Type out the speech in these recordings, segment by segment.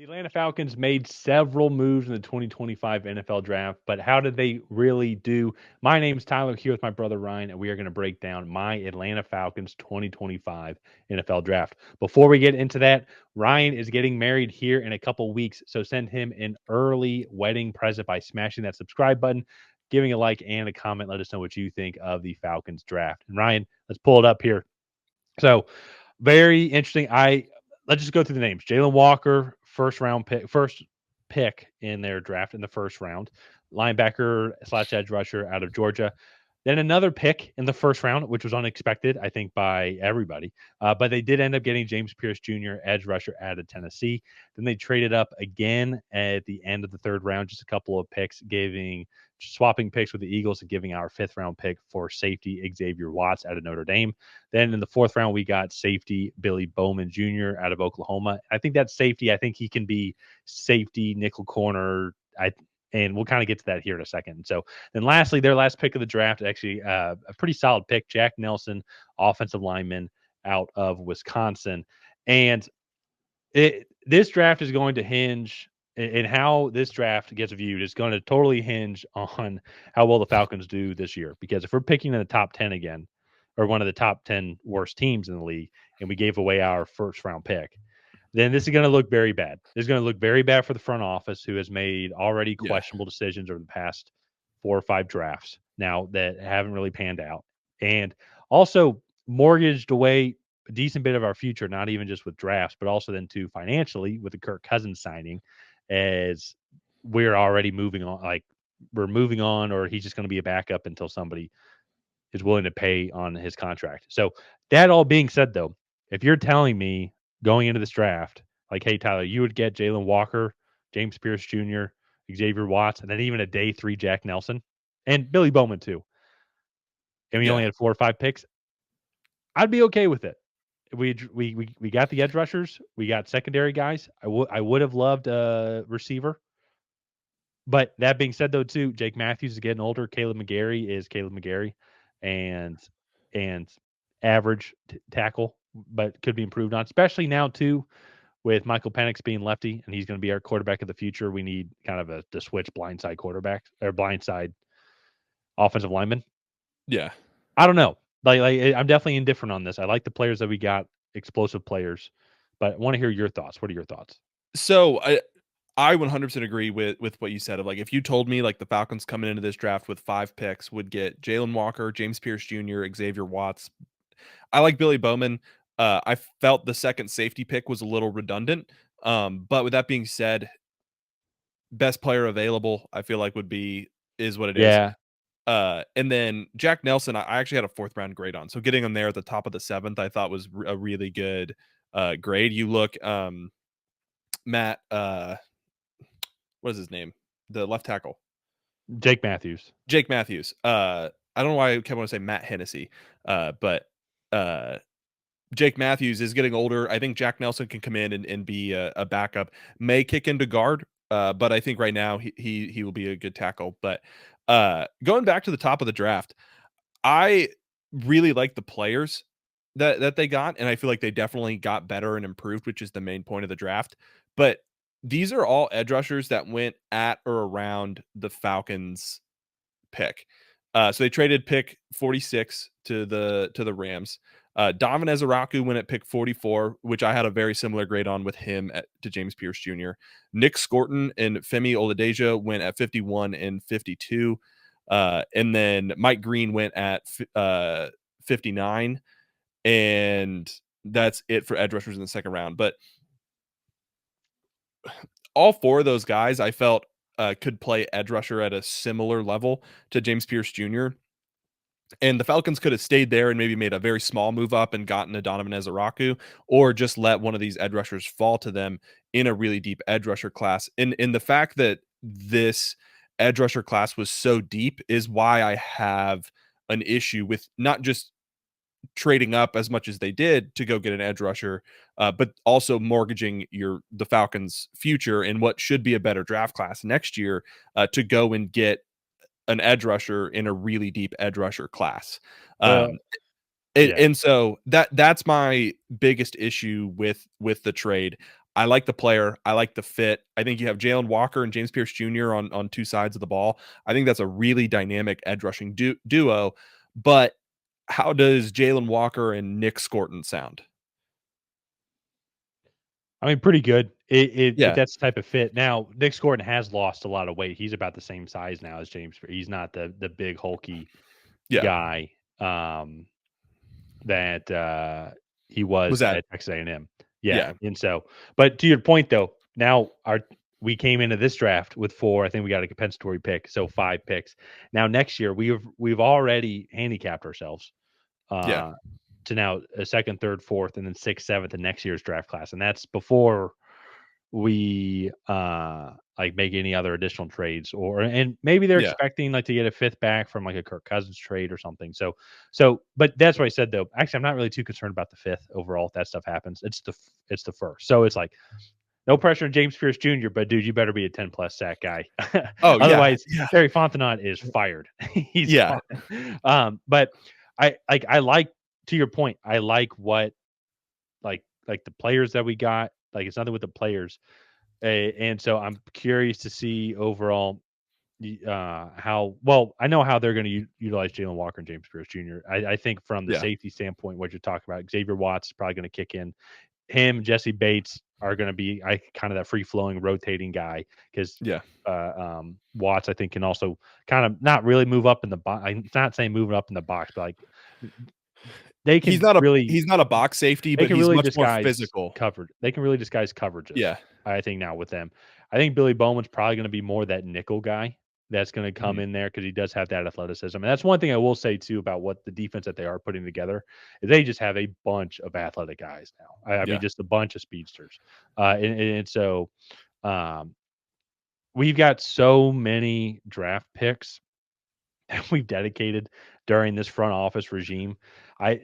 The Atlanta Falcons made several moves in the 2025 NFL Draft, but how did they really do? My name's Tyler here with my brother Ryan, and we are going to break down my Atlanta Falcons 2025 NFL Draft. Before we get into that, Ryan is getting married here in a couple weeks, so send him an early wedding present by smashing that subscribe button, giving a like and a comment. Let us know what you think of the Falcons draft. And Ryan, let's pull it up here. So, very interesting. Let's just go through the names. Jalon Walker, first pick in their draft in the first round, linebacker slash edge rusher out of Georgia. Then another pick in the first round, which was unexpected, I think, by everybody. But they did end up getting James Pearce Jr., edge rusher out of Tennessee. Then they traded up again at the end of the third round, just a couple of picks, swapping picks with the Eagles and giving our fifth round pick for safety Xavier Watts out of Notre Dame. Then in the fourth round, we got safety Billy Bowman Jr. out of Oklahoma. I think that's safety. I think he can be safety, nickel corner. And we'll kind of get to that here in a second. So then lastly, their last pick of the draft, actually a pretty solid pick, Jack Nelson, offensive lineman out of Wisconsin. And this draft is going to hinge, and how this draft gets viewed is going to totally hinge on how well the Falcons do this year. Because if we're picking in the top 10 again, or one of the top 10 worst teams in the league, and we gave away our first round pick, then this is going to look very bad. This is going to look very bad for the front office, who has made already Yeah. questionable decisions over the past 4 or 5 drafts now that haven't really panned out, and also mortgaged away a decent bit of our future, not even just with drafts, but also then too financially with the Kirk Cousins signing, as we're already moving on. Like, we're moving on, or he's just going to be a backup until somebody is willing to pay on his contract. So that all being said, though, if you're telling me going into this draft, like, hey, Tyler, you would get Jalon Walker, James Pearce Jr., Xavier Watts, and then even a day 3 Jack Nelson and Billy Bowman too, and we only Yeah. had 4 or 5 picks, I'd be okay with it. We got the edge rushers, we got secondary guys. I would have loved a receiver. But that being said, though, too, Jake Matthews is getting older. Caleb McGarry is Caleb McGarry, and and average tackle, but could be improved on, especially now too with Michael Penix being lefty, and he's going to be our quarterback of the future. We need kind of the switch blindside quarterback or blindside offensive lineman. Yeah. I don't know. Like I'm definitely indifferent on this. I like the players that we got, explosive players, but I want to hear your thoughts. What are your thoughts? So I 100% agree with what you said. Of like, if you told me like the Falcons coming into this draft with 5 picks would get Jalon Walker, James Pearce Jr., Xavier Watts. I like Billy Bowman. I felt the second safety pick was a little redundant. But with that being said, best player available, I feel like is what it is. Yeah, And then Jack Nelson, I actually had a fourth round grade on. So getting him there at the top of the seventh, I thought was a really good grade. You look, Matt, what is his name? The left tackle, Jake Matthews. Jake Matthews. I don't know why I kept wanting to say Matt Hennessy, but uh, Jake Matthews is getting older. I think Jack Nelson can come in and be a backup. May kick into guard, but I think right now he will be a good tackle. But going back to the top of the draft, I really like the players that they got, and I feel like they definitely got better and improved, which is the main point of the draft. But these are all edge rushers that went at or around the Falcons pick. So they traded pick 46 to the Rams. Donovan Ezeraku went at pick 44, which I had a very similar grade on with him to James Pearce Jr. Nick Scorton and Femi Oladeja went at 51 and 52. And then Mike Green went at 59. And that's it for edge rushers in the second round. But all 4 of those guys I felt could play edge rusher at a similar level to James Pearce Jr. And the Falcons could have stayed there and maybe made a very small move up and gotten a Donovan Ezeraku, or just let one of these edge rushers fall to them in a really deep edge rusher class. And the fact that this edge rusher class was so deep is why I have an issue with not just trading up as much as they did to go get an edge rusher, but also mortgaging the Falcons' future in what should be a better draft class next year to go and get an edge rusher in a really deep edge rusher class. Well, And, yeah. and so that's my biggest issue with the trade. I like the player. I like the fit. I think you have Jalen Walker and James Pearce Jr. on two sides of the ball. I think that's a really dynamic edge rushing duo. But how does Jalen Walker and Nick Scorton sound? I mean, pretty good. If Yeah, that's the type of fit. Now, Nick Scorton has lost a lot of weight. He's about the same size now as James. He's not the big hulky yeah. guy that he was Was that? at Texas A&M. Yeah, Yeah, and so, but to your point though, now we came into this draft with 4. I think we got a compensatory pick, so 5 picks. Now next year we've already handicapped ourselves yeah, uh, to now a second, third, fourth, and then sixth, seventh in next year's draft class, and that's before we like make any other additional trades, or and maybe they're yeah, expecting like to get a 5th back from like a Kirk Cousins trade or something. So but that's what I said though. Actually, I'm not really too concerned about the 5th overall if that stuff happens. It's the first. So it's like no pressure on James Pearce Jr., but dude, you better be a 10 plus sack guy. oh yeah, Otherwise, yeah, Terry Fontenot is fired. He's yeah, gone. But I like, to your point, I like what like the players that we got. Like it's nothing with the players. And so I'm curious to see overall how well. I know how they're going to utilize Jalen Walker and James Pearce Jr. I think from the yeah, safety standpoint, what you're talking about, Xavier Watts is probably going to kick in. Him, Jesse Bates are going to be kind of that free flowing, rotating guy because yeah. Watts I think can also kind of not really move up in the box. I'm not saying moving up in the box, but like they He's can not a really he's not a box safety, they but can he's really much more disguise physical. covered. They can really disguise coverages. Yeah. I think now with them, I think Billy Bowman's probably going to be more that nickel guy that's going to come Mhm. in there because he does have that athleticism. And that's one thing I will say too about what the defense that they are putting together is they just have a bunch of athletic guys now. I mean, Yeah. just a bunch of speedsters. And so um, we've got so many draft picks that we've dedicated during this front office regime.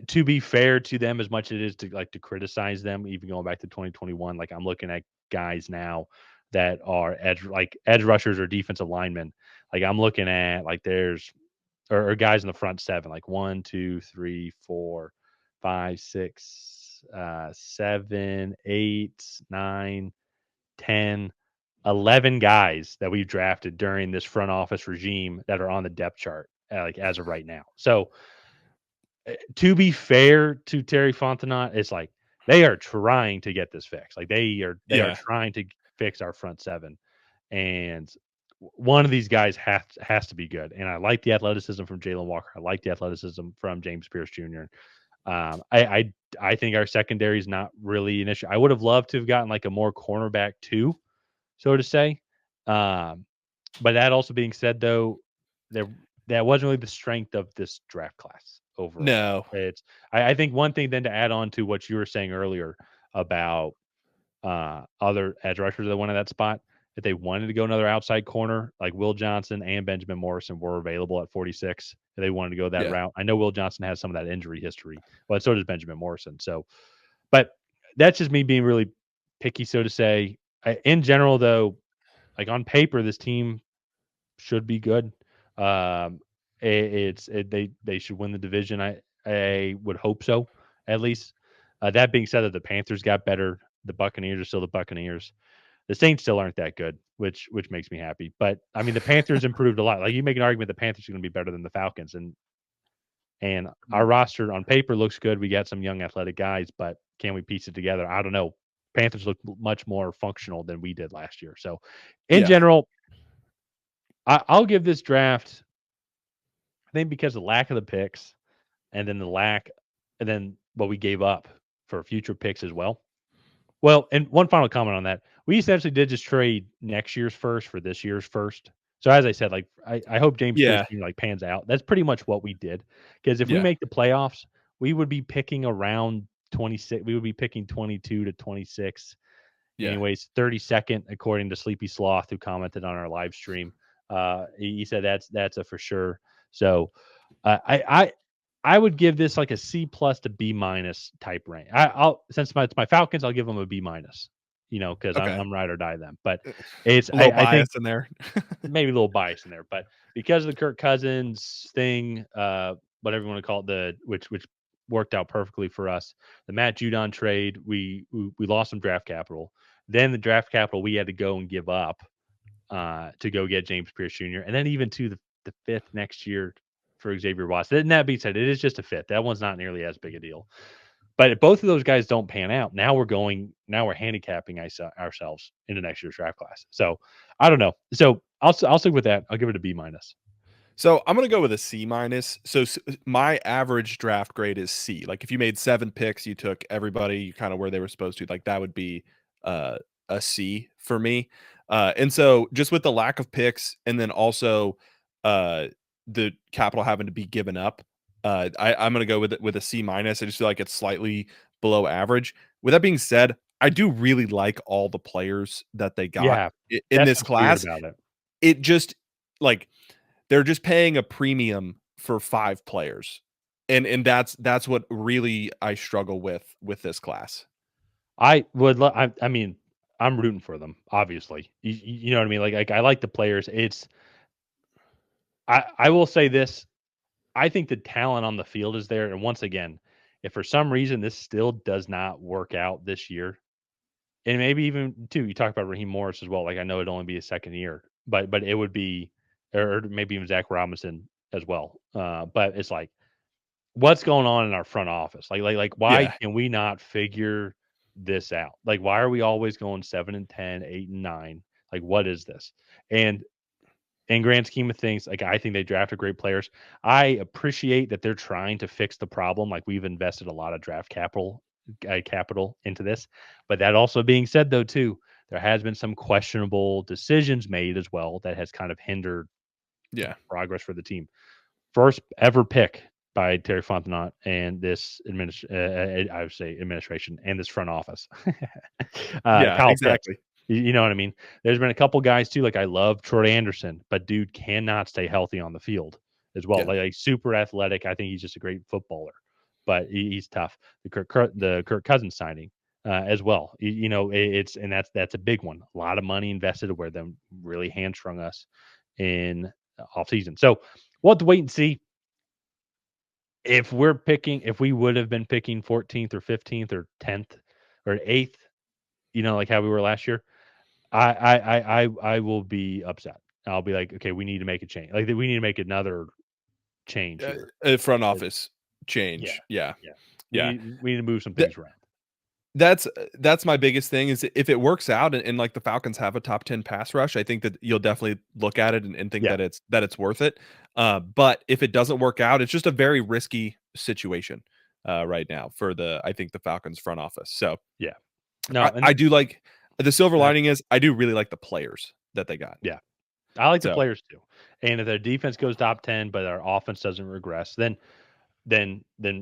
To be fair to them, as much as it is to like to criticize them, even going back to 2021, like I'm looking at guys now that are edge rushers or defensive linemen. Like I'm looking at like there's or guys in the front 7, like 1, 2, 3, 4, 5, 6, 7, 8, 9, 10, 11 guys that we've drafted during this front office regime that are on the depth chart, like as of right now. So to be fair to Terry Fontenot, it's like they are trying to get this fixed. Like they are Yeah. trying to fix our front 7, and one of these guys has to be good. And I like the athleticism from Jalen Walker. I like the athleticism from James Pearce Jr. I think our secondary is not really an issue. I would have loved to have gotten like a more cornerback too, so to say. Um, but that also being said, though, there that wasn't really the strength of this draft class overall. No. It's I think one thing then to add on to what you were saying earlier about other edge rushers that went in that spot, if they wanted to go another outside corner, like Will Johnson and Benjamin Morrison were available at 46, if they wanted to go that Yeah. route. I know Will Johnson has some of that injury history, but so does Benjamin Morrison. So, but that's just me being really picky, so to say. In general, though, like on paper, this team should be good. Um, they should win the division. I would hope so, at least. That being said, that the Panthers got better. The Buccaneers are still the Buccaneers. The Saints still aren't that good, which makes me happy. But I mean, the Panthers improved a lot. Like you make an argument, the Panthers are going to be better than the Falcons, and our roster on paper looks good. We got some young athletic guys, but can we piece it together? I don't know. Panthers look much more functional than we did last year. So, in Yeah. general, I'll give this draft. I think because of the lack of the picks, and then and then what we gave up for future picks as well. Well, and one final comment on that. We essentially did just trade next year's first for this year's first. So as I said, like I hope James Pierce Yeah. Jr. like pans out. That's pretty much what we did. Because if we Yeah. make the playoffs, we would be picking around 26. We would be picking 22 to 26. Yeah. Anyways, 32nd, according to Sleepy Sloth, who commented on our live stream. He said that's a for sure. So I would give this like a C plus to B minus type range. I'll since it's my Falcons, I'll give them a B minus. Because Okay. I'm ride or die them. But it's A little I think bias in there. maybe a little bias in there, but because of the Kirk Cousins thing, whatever you want to call it, which worked out perfectly for us. The Matt Judon trade, we lost some draft capital. then the draft capital we had to go and give up to go get James Pearce Jr. and then even to the fifth next year for Xavier Watson. And that being said, it is just a fifth. That one's not nearly as big a deal. But if both of those guys don't pan out, now we're handicapping ourselves into next year's draft class. So I don't know. So I'll stick with that. I'll give it a B minus. So I'm gonna go with a C minus. So my average draft grade is C. Like if you made 7 picks, you took everybody kind of where they were supposed to. Like that would be uh, a C for me. And so just with the lack of picks, and then also uh, the capital having to be given up, I'm gonna go with a C minus. I just feel like it's slightly below average. With that being said, I do really like all the players that they got Yeah, in that's this what's weird class. about it. It just like they're just paying a premium for 5 players. And that's what really I struggle with this class. I would. I mean, I'm rooting for them. Obviously, you know what I mean. Like I like the players. It's. I will say this. I think the talent on the field is there. And once again, if for some reason this still does not work out this year, and maybe even too, you talk about Raheem Morris as well. Like I know it'd only be a second year, but it would be, or maybe even Zach Robinson as well. But it's like, what's going on in our front office? Like why Yeah. can we not figure this out? Like why are we always going 7-10, 8-9? Like what is this? And in grand scheme of things, like I think they drafted great players. I appreciate that they're trying to fix the problem. Like we've invested a lot of draft capital into this. But that also being said, though, too, there has been some questionable decisions made as well that has kind of hindered Yeah. progress for the team. First ever pick by Terry Fontenot and this I would say administration and this front office. Yeah, Kyle Pitts. exactly. You know what I mean? There's been a couple guys too. Like I love Troy Anderson, but dude cannot stay healthy on the field as well. Yeah. Like super athletic. I think he's just a great footballer, but he's tough. The Kirk Cousins signing as well. It's and that's a big one. A lot of money invested where them really hamstrung us in off season. So we'll have to wait and see if we would have been picking 14th or 15th or 10th or 8th, like how we were last year. I will be upset. I'll be like, okay, we need to make a change. Like we need to make another change here. Front Uh, office Yeah, change. Yeah. yeah. We Yeah. need to move some Th things around. that's my biggest thing is if it works out and like the Falcons have a top 10 pass rush, I think that you'll definitely look at it and think Yeah, that it's worth it. But if it doesn't work out, it's just a very risky situation right now for I think the Falcons front office. So yeah. No, I and do like the silver uh, lining is I do really like the players that they got. yeah, I like the So players too. And if their defense goes top 10, but our offense doesn't regress, then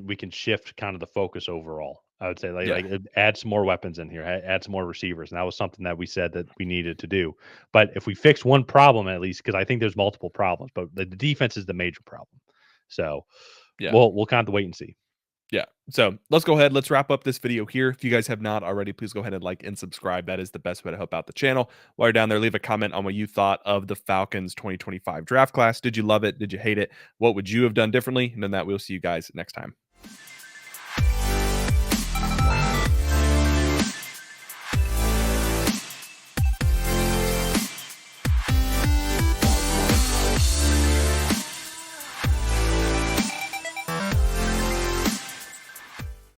we can shift kind of the focus overall. I would say yeah, add some more weapons in here, add some more receivers, and that was something that we said that we needed to do. But if we fix one problem at least, because I think there's multiple problems, but the defense is the major problem. So yeah. we'll kind of wait and see. Yeah. So let's go ahead. Let's wrap up this video here. If you guys have not already, please go ahead and like and subscribe. That is the best way to help out the channel. While you're down there, leave a comment on what you thought of the Falcons 2025 draft class. Did you love it? Did you hate it? What would you have done differently? And then that we'll see you guys next time.